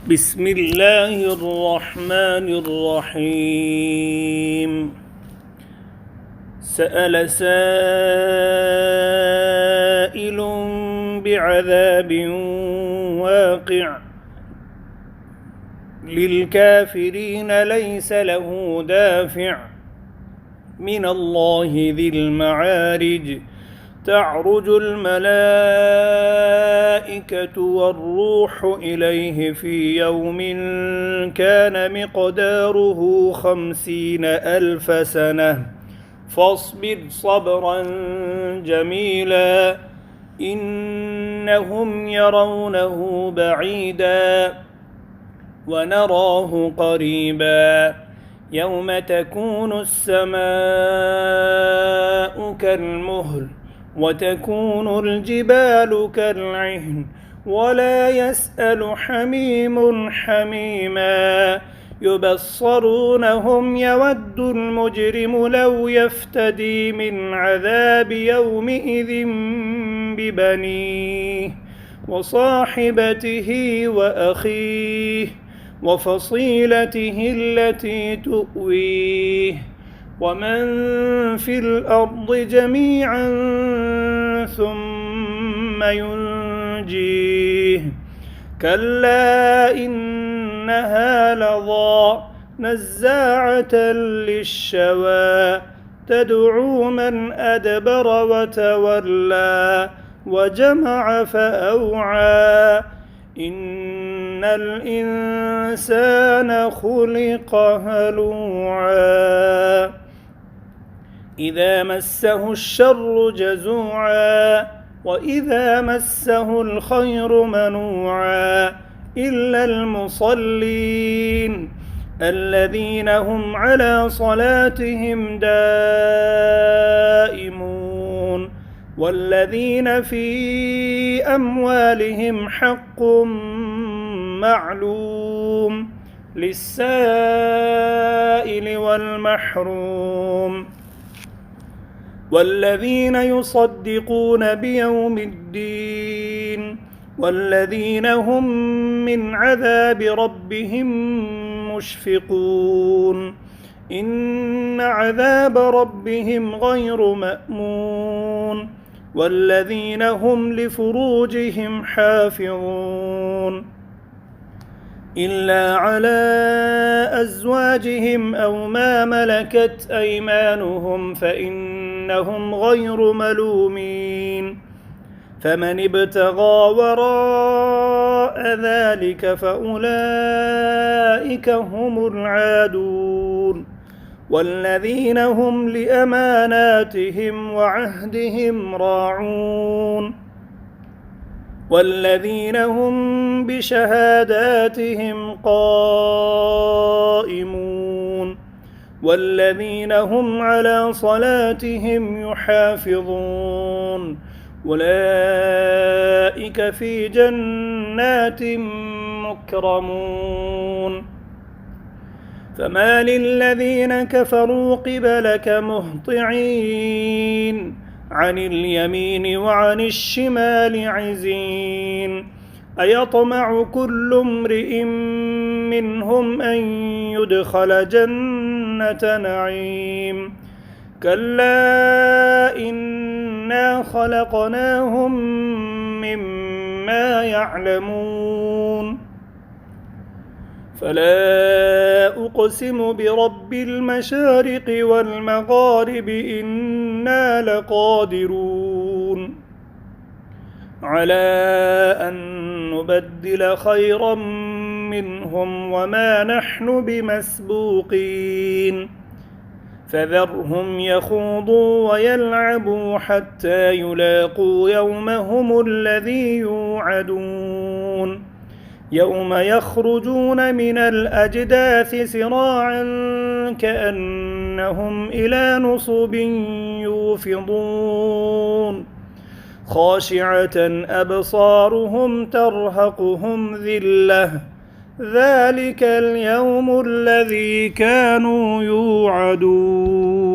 بسم الله الرحمن الرحيم. سأل سائل بعذاب واقع للكافرين ليس له دافع من الله ذي المعارج. تعرج الملائكة والروح إليه في يوم كان مقداره 50,000 سنة فاصبر صبرا جميلا إنهم يرونه بعيدا ونراه قريبا يوم تكون السماء كالمهل وتكون الجبال كالعهن ولا يسأل حميم حميما يبصرونهم يود المجرم لو يفتدي من عذاب يومئذ ببنيه وصاحبته وأخيه وفصيلته التي تؤويه ومن في الأرض جميعا ثم ينجيه كلا إنها لظى نزاعة للشوى تدعو من أدبر وتولى وجمع فأوعى إن الإنسان خلق هلوعا إذا مسه الشر جزوعا وإذا مسه الخير منوعا إلا المصلين الذين هم على صلاتهم دائمون والذين في أموالهم حق معلوم للسائل والمحروم والذين يصدقون بيوم الدين والذين هم من عذاب ربهم مشفقون إن عذاب ربهم غير مأمون والذين هم لفروجهم حافظون إلا على أزواجهم أو ما ملكت أيمانهم فإنهم غير ملومين فمن ابتغى وراء ذلك فأولئك هم العادون والذين هم لأماناتهم وعهدهم راعون والذين هم بشهاداتهم قائمون والذين هم على صلاتهم يحافظون أولئك في جنات مكرمون فما للذين كفروا قبلك مهطعين عن اليمين وعن الشمال عزين أيطمع كل امرئ منهم أن يدخل جنة نعيم كلا إنا خلقناهم مما يعلمون فلا أقسم برب المشارق والمغارب إنا لقادرون على أن نبدل خيرا منهم وما نحن بمسبوقين فذرهم يخوضوا ويلعبوا حتى يلاقوا يومهم الذي يوعدون يوم يخرجون من الأجداث سراعا كأنهم إلى نصب يوفضون خاشعة أبصارهم ترهقهم ذلة ذلك اليوم الذي كانوا يوعدون.